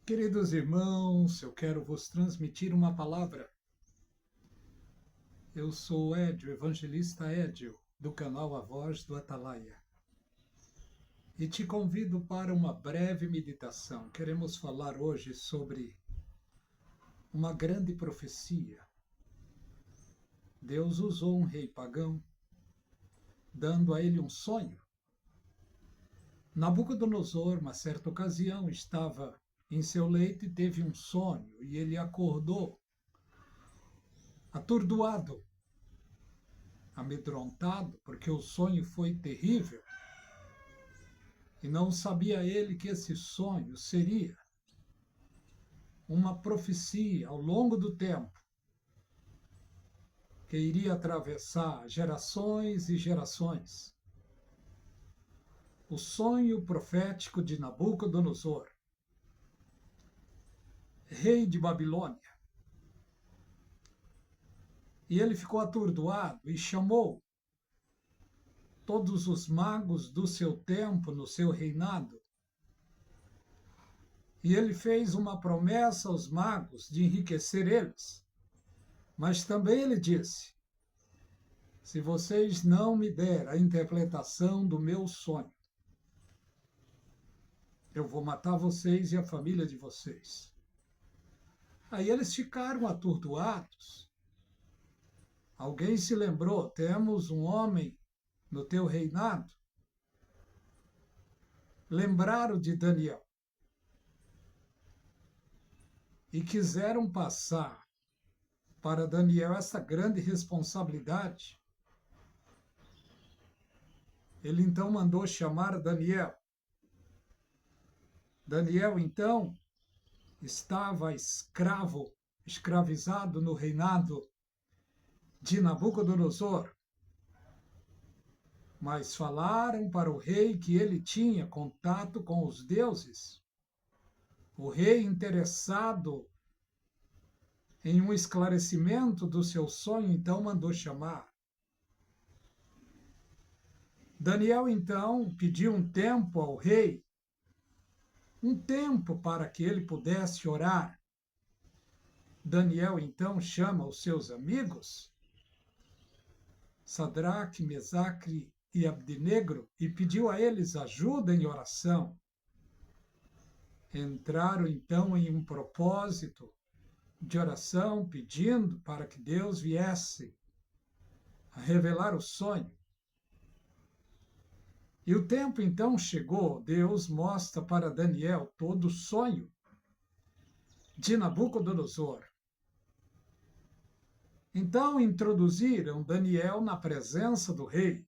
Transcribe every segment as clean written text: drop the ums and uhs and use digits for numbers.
Queridos irmãos, eu quero vos transmitir uma palavra. Eu sou Édio, evangelista Édio, do canal A Voz do Atalaia. E te convido para uma breve meditação. Queremos falar hoje sobre uma grande profecia. Deus usou um rei pagão, dando a ele um sonho. Nabucodonosor, uma certa ocasião, estava em seu leito e teve um sonho, e ele acordou atordoado, amedrontado, porque o sonho foi terrível. E não sabia ele que esse sonho seria uma profecia ao longo do tempo, que iria atravessar gerações e gerações. O sonho profético de Nabucodonosor, rei de Babilônia. E ele ficou atordoado e chamou todos os magos do seu tempo, no seu reinado. E ele fez uma promessa aos magos de enriquecer eles. Mas também ele disse: se vocês não me der a interpretação do meu sonho, eu vou matar vocês e a família de vocês. Aí eles ficaram atordoados. Alguém se lembrou: temos um homem no teu reinado. Lembraram de Daniel e quiseram passar para Daniel essa grande responsabilidade. Ele então mandou chamar Daniel. Daniel, então, estava escravizado no reinado de Nabucodonosor. Mas falaram para o rei que ele tinha contato com os deuses. O rei, interessado em um esclarecimento do seu sonho, então mandou chamar. Daniel, então, pediu um tempo ao rei, um tempo para que ele pudesse orar. Daniel, então, chama os seus amigos, Sadraque, Mesaque e Abdenego, e pediu a eles ajuda em oração. Entraram, então, em um propósito de oração, pedindo para que Deus viesse a revelar o sonho. E o tempo então chegou, Deus mostra para Daniel todo o sonho de Nabucodonosor. Então introduziram Daniel na presença do rei.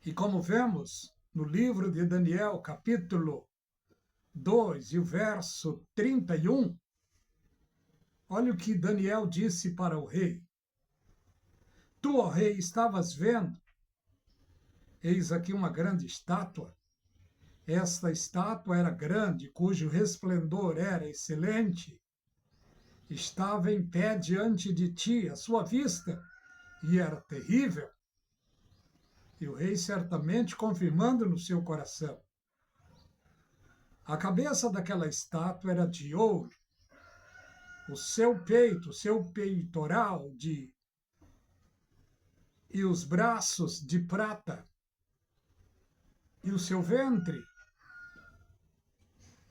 E como vemos no livro de Daniel, capítulo 2 e o verso 31, olha o que Daniel disse para o rei. Tu, ó rei, estavas vendo? Eis aqui uma grande estátua. Esta estátua era grande, cujo resplendor era excelente. Estava em pé diante de ti, à sua vista, e era terrível. E o rei certamente confirmando no seu coração. A cabeça daquela estátua era de ouro, o seu peito, o seu peitoral e os braços de prata, e o seu ventre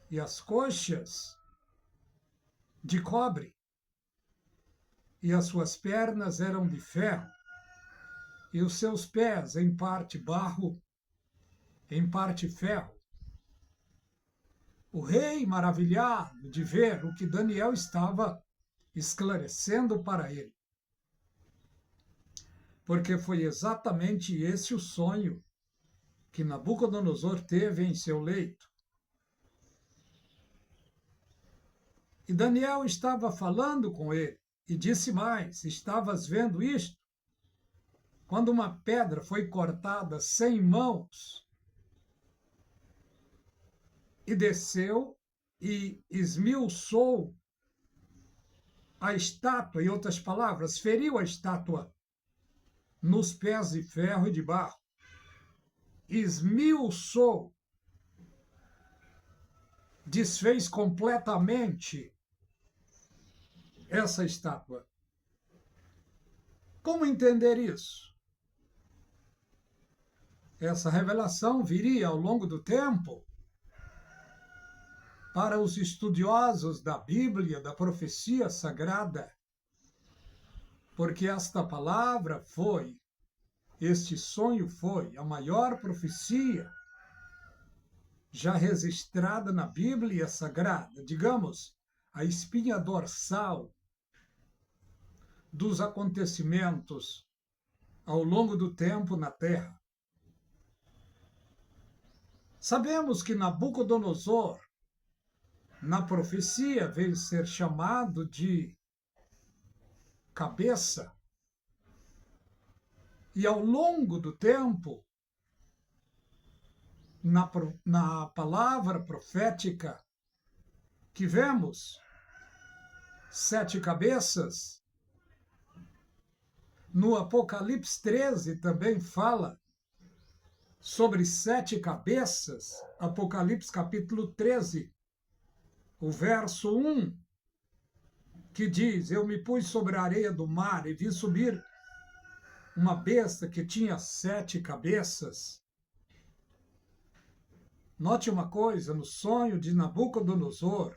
e as coxas de cobre, e as suas pernas eram de ferro, e os seus pés em parte barro, em parte ferro. O rei, maravilhado de ver o que Daniel estava esclarecendo para ele, porque foi exatamente esse o sonho que Nabucodonosor teve em seu leito. E Daniel estava falando com ele, e disse mais: estavas vendo isto? Quando uma pedra foi cortada sem mãos, e desceu e esmiuçou a estátua, em outras palavras, feriu a estátua nos pés de ferro e de barro, esmiuçou desfez completamente essa estátua. Como entender isso? Essa revelação viria ao longo do tempo para os estudiosos da Bíblia, da profecia sagrada, porque esta palavra foi, este sonho foi a maior profecia já registrada na Bíblia Sagrada, digamos, a espinha dorsal dos acontecimentos ao longo do tempo na Terra. Sabemos que Nabucodonosor, na profecia, veio ser chamado de cabeça, e ao longo do tempo, na palavra profética que vemos, 7 cabeças, no Apocalipse 13 também fala sobre 7 cabeças, Apocalipse capítulo 13, o verso 1, que diz: eu me pus sobre a areia do mar e vi subir uma besta que tinha 7 cabeças. Note uma coisa, no sonho de Nabucodonosor,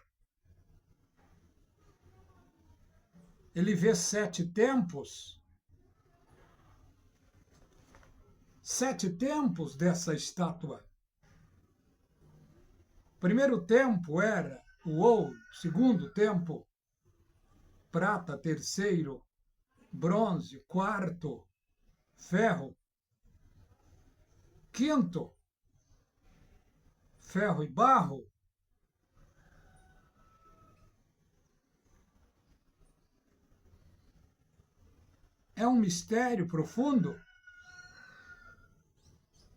ele vê 7 tempos, 7 tempos dessa estátua. O primeiro tempo era o ouro, segundo tempo, prata, terceiro, bronze, quarto, ferro, quinto, ferro e barro, é um mistério profundo.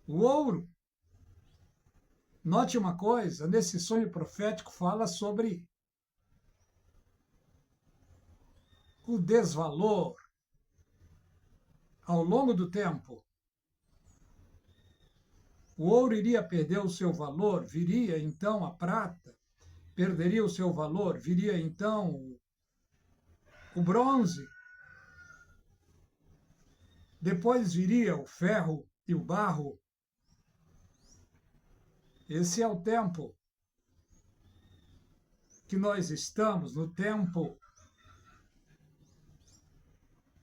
O ouro, note uma coisa, nesse sonho profético fala sobre o desvalor ao longo do tempo. O ouro iria perder o seu valor, viria então a prata, perderia o seu valor, viria então o bronze, depois viria o ferro e o barro. Esse é o tempo que nós estamos, no tempo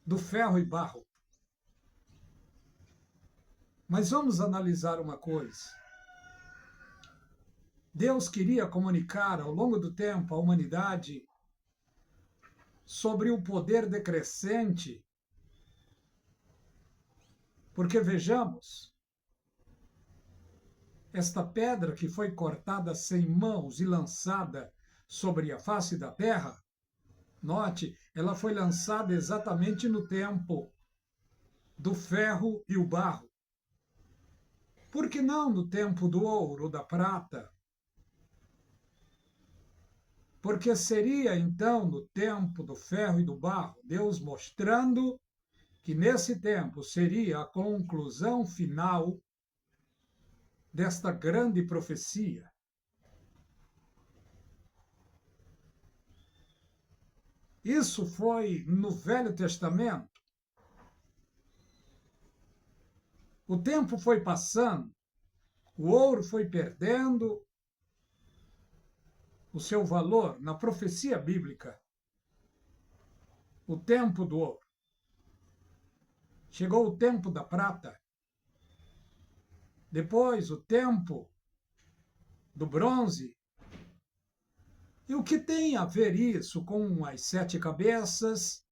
do ferro e barro. Mas vamos analisar uma coisa. Deus queria comunicar ao longo do tempo à humanidade sobre o poder decrescente, porque vejamos, esta pedra que foi cortada sem mãos e lançada sobre a face da terra, note, ela foi lançada exatamente no tempo do ferro e o barro. Por que não no tempo do ouro ou da prata? Porque seria então no tempo do ferro e do barro, Deus mostrando que nesse tempo seria a conclusão final desta grande profecia. Isso foi no Velho Testamento. O tempo foi passando, o ouro foi perdendo o seu valor na profecia bíblica. O tempo do ouro. Chegou o tempo da prata. Depois o tempo do bronze. E o que tem a ver isso com as 7 cabeças,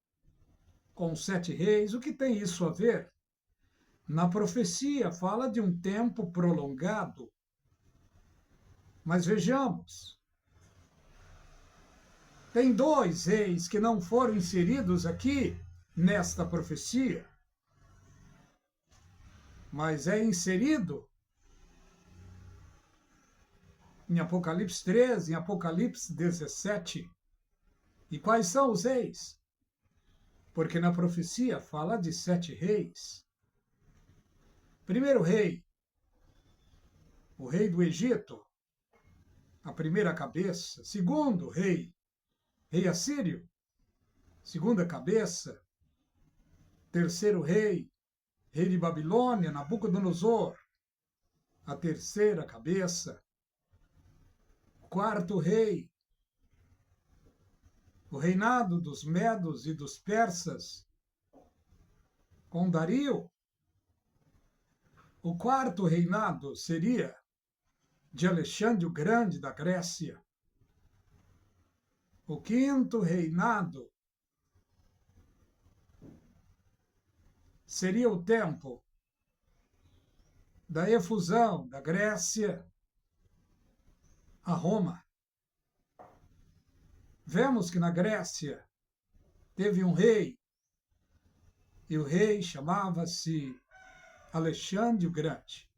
com os 7 reis? O que tem isso a ver? Na profecia fala de um tempo prolongado. Mas vejamos, tem 2 reis que não foram inseridos aqui nesta profecia, mas é inserido em Apocalipse 13, em Apocalipse 17. E quais são os reis? Porque na profecia fala de 7 reis. Primeiro rei, o rei do Egito, a primeira cabeça, segundo rei assírio, segunda cabeça, terceiro rei de Babilônia, Nabucodonosor, a terceira cabeça, quarto rei, o reinado dos medos e dos persas, com Dario. O quarto reinado seria de Alexandre o Grande da Grécia. O quinto reinado seria o tempo da efusão da Grécia a Roma. Vemos que na Grécia teve um rei, e o rei chamava-se Alexandre o Grande.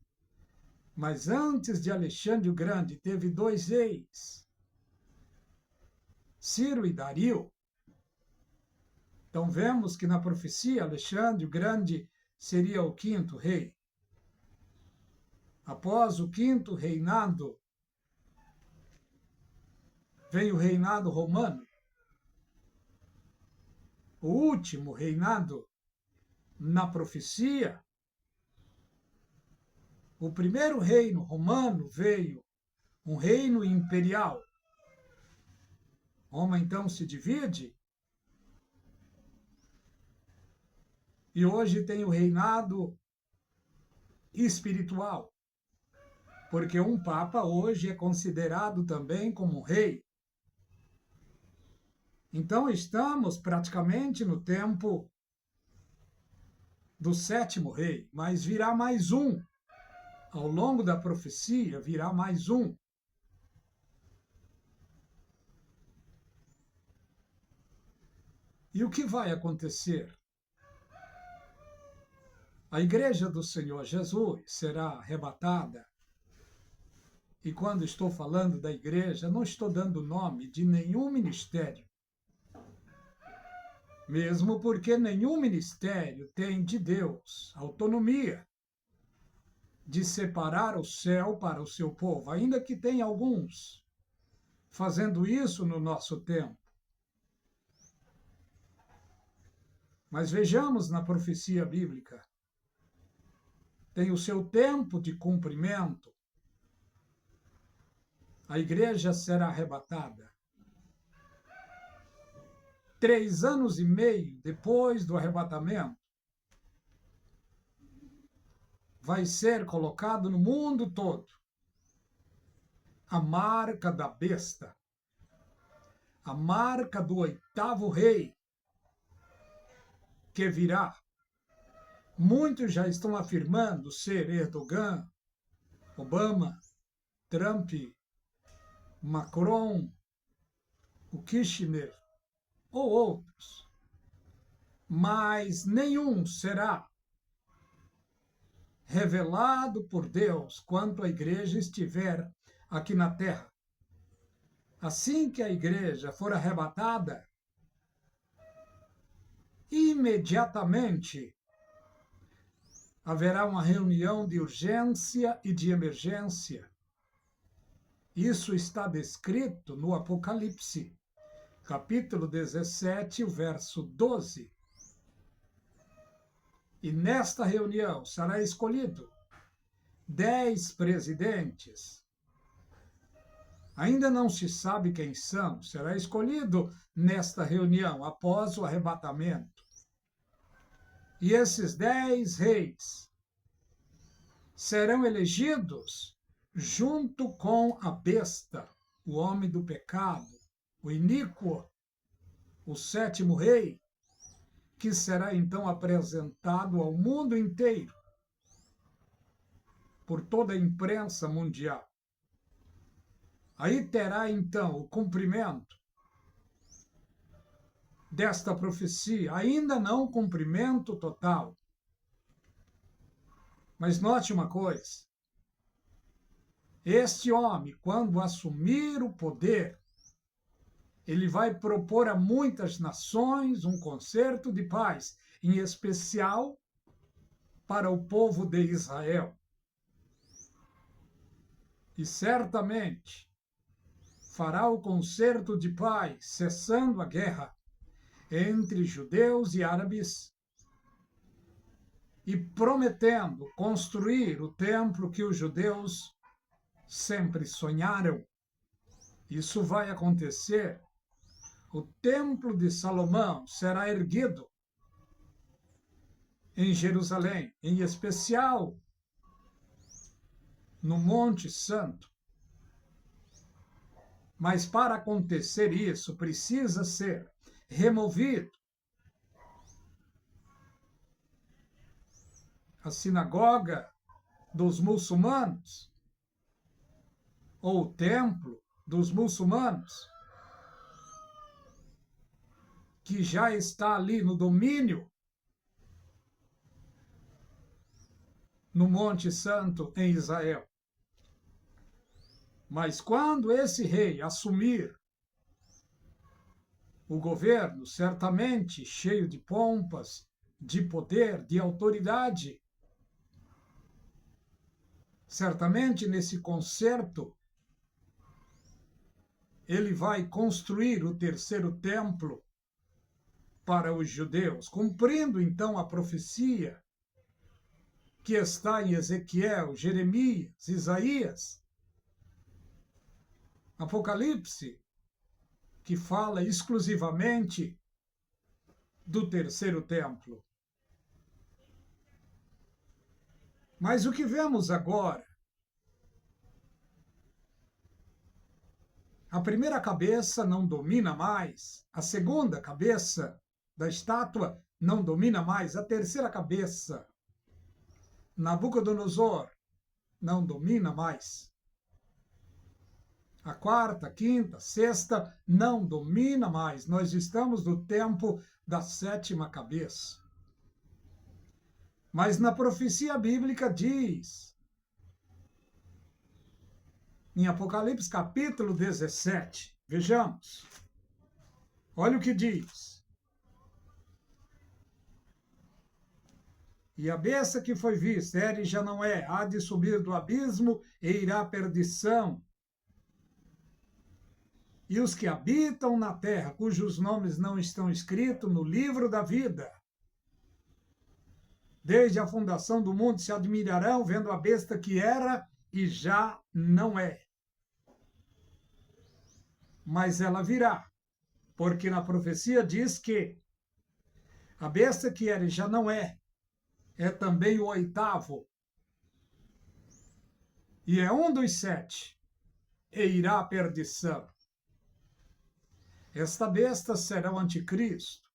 Mas antes de Alexandre o Grande, teve dois reis, Ciro e Dario. Então vemos que na profecia Alexandre o Grande seria o quinto rei. Após o quinto reinado, vem o reinado romano. O último reinado na profecia. O primeiro reino romano veio um reino imperial. Roma então se divide e hoje tem o reinado espiritual, porque um papa hoje é considerado também como rei. Então estamos praticamente no tempo do sétimo rei, mas virá mais um. Ao longo da profecia virá mais um. E o que vai acontecer? A igreja do Senhor Jesus será arrebatada. E quando estou falando da igreja, não estou dando nome de nenhum ministério. Mesmo porque nenhum ministério tem de Deus autonomia de separar o céu para o seu povo, ainda que tenha alguns fazendo isso no nosso tempo. Mas vejamos na profecia bíblica, tem o seu tempo de cumprimento. A igreja será arrebatada. 3 anos e meio depois do arrebatamento, vai ser colocado no mundo todo a marca da besta, a marca do 8º rei que virá. Muitos já estão afirmando ser Erdogan, Obama, Trump, Macron, o Kirchner ou outros, mas nenhum será revelado por Deus quanto a igreja estiver aqui na terra. Assim que a igreja for arrebatada, imediatamente haverá uma reunião de urgência e de emergência. Isso está descrito no Apocalipse, capítulo 17, o verso 12. E nesta reunião será escolhido 10 presidentes. Ainda não se sabe quem são, será escolhido nesta reunião, após o arrebatamento. E esses 10 reis serão elegidos junto com a besta, o homem do pecado, o iníquo, o 7º rei, que será então apresentado ao mundo inteiro por toda a imprensa mundial. Aí terá então o cumprimento desta profecia, ainda não cumprimento total. Mas note uma coisa, este homem, quando assumir o poder, ele vai propor a muitas nações um concerto de paz, em especial para o povo de Israel. E certamente fará o concerto de paz, cessando a guerra entre judeus e árabes, e prometendo construir o templo que os judeus sempre sonharam. Isso vai acontecer. O templo de Salomão será erguido em Jerusalém, em especial no Monte Santo. Mas para acontecer isso, precisa ser removido a sinagoga dos muçulmanos, ou o templo dos muçulmanos, que já está ali no domínio, no Monte Santo, em Israel. Mas quando esse rei assumir o governo, certamente cheio de pompas, de poder, de autoridade, certamente nesse concerto ele vai construir o terceiro templo para os judeus, cumprindo então a profecia que está em Ezequiel, Jeremias, Isaías, Apocalipse, que fala exclusivamente do terceiro templo. Mas o que vemos agora? A primeira cabeça não domina mais, a segunda cabeça da estátua não domina mais, a terceira cabeça, Nabucodonosor, não domina mais. A quarta, quinta, sexta não domina mais. Nós estamos no tempo da sétima cabeça. Mas na profecia bíblica diz, em Apocalipse capítulo 17, vejamos. Olha o que diz. E a besta que foi vista, era e já não é, há de subir do abismo e irá à perdição. E os que habitam na terra, cujos nomes não estão escritos no livro da vida, desde a fundação do mundo se admirarão vendo a besta que era e já não é. Mas ela virá, porque na profecia diz que a besta que era e já não é também o oitavo, e é um dos sete, e irá à perdição. Esta besta será o anticristo,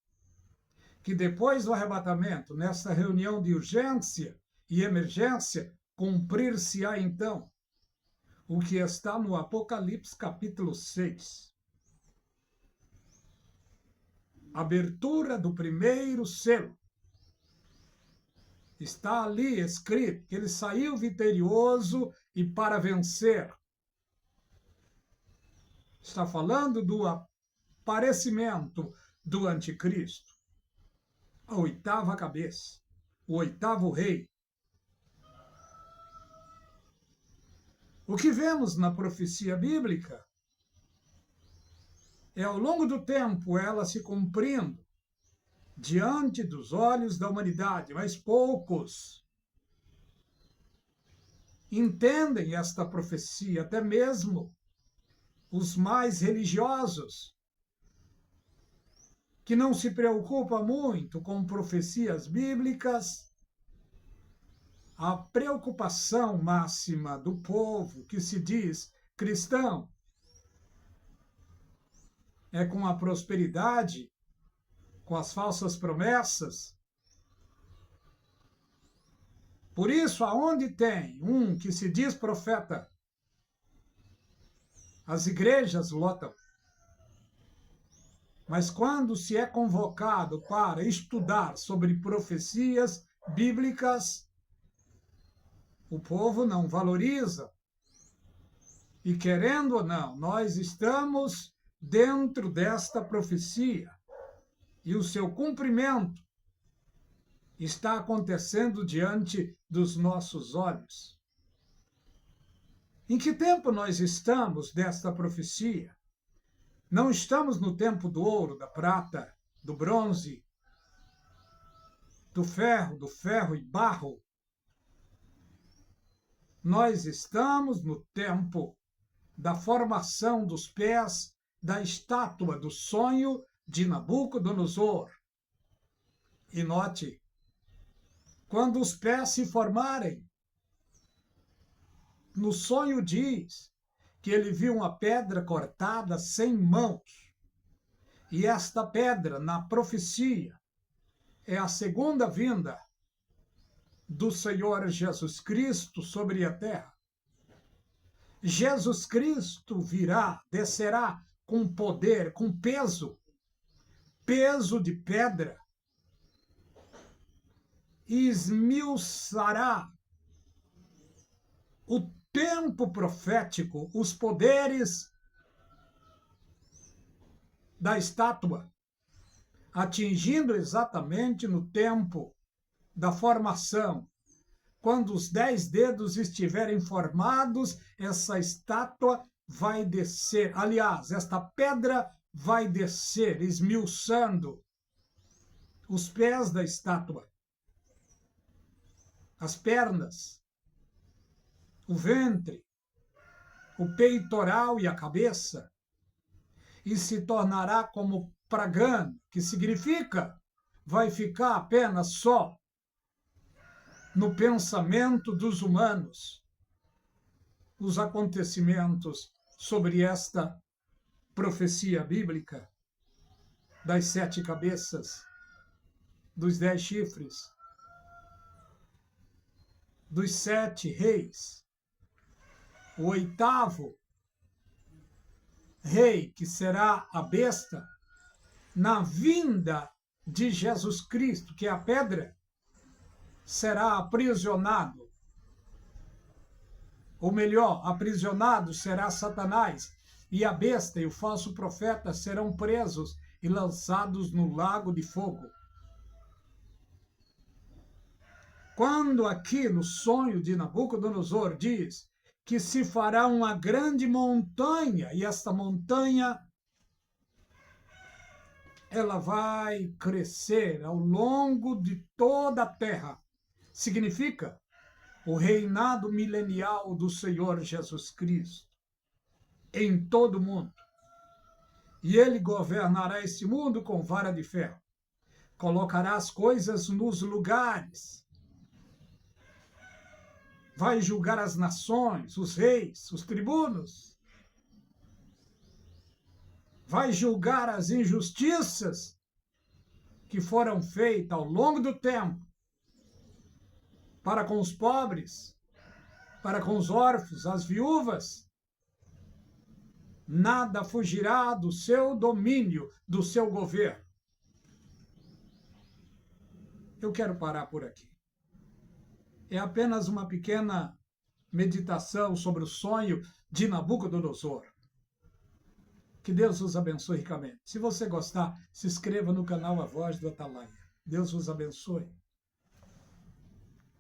que depois do arrebatamento, nesta reunião de urgência e emergência, cumprir-se-á então o que está no Apocalipse capítulo 6. Abertura do primeiro selo. Está ali escrito que ele saiu vitorioso e para vencer. Está falando do aparecimento do anticristo. A oitava cabeça, o oitavo rei. O que vemos na profecia bíblica é, ao longo do tempo, ela se cumprindo diante dos olhos da humanidade, mas poucos entendem esta profecia, até mesmo os mais religiosos, que não se preocupam muito com profecias bíblicas. A preocupação máxima do povo que se diz cristão é com a prosperidade, com as falsas promessas. Por isso, aonde tem um que se diz profeta, as igrejas lotam. Mas quando se é convocado para estudar sobre profecias bíblicas, o povo não valoriza. E querendo ou não, nós estamos dentro desta profecia. E o seu cumprimento está acontecendo diante dos nossos olhos. Em que tempo nós estamos desta profecia? Não estamos no tempo do ouro, da prata, do bronze, do ferro e barro. Nós estamos no tempo da formação dos pés da estátua do sonho de Nabucodonosor. E note, quando os pés se formarem, no sonho diz que ele viu uma pedra cortada sem mãos. E esta pedra, na profecia, é a segunda vinda do Senhor Jesus Cristo sobre a terra. Jesus Cristo virá, descerá com poder, com peso de pedra, e esmiuçará o tempo profético, os poderes da estátua, atingindo exatamente no tempo da formação. Quando os 10 dedos estiverem formados, essa estátua vai descer. Aliás, esta pedra vai descer, esmiuçando os pés da estátua, as pernas, o ventre, o peitoral e a cabeça, e se tornará como pragana, que significa vai ficar apenas só no pensamento dos humanos os acontecimentos sobre esta profecia bíblica das 7 cabeças, dos 10 chifres, dos 7 reis. O 8º rei, que será a besta, na vinda de Jesus Cristo, que é a pedra, será aprisionado. Ou melhor, aprisionado será Satanás, e a besta e o falso profeta serão presos e lançados no lago de fogo. Quando aqui no sonho de Nabucodonosor diz que se fará uma grande montanha, e esta montanha ela vai crescer ao longo de toda a terra, significa o reinado milenial do Senhor Jesus Cristo em todo o mundo. E ele governará esse mundo com vara de ferro. Colocará as coisas nos lugares. Vai julgar as nações, os reis, os tribunos. Vai julgar as injustiças que foram feitas ao longo do tempo para com os pobres, para com os órfãos, as viúvas. Nada fugirá do seu domínio, do seu governo. Eu quero parar por aqui. É apenas uma pequena meditação sobre o sonho de Nabucodonosor. Que Deus os abençoe ricamente. Se você gostar, se inscreva no canal A Voz do Atalaia. Deus os abençoe.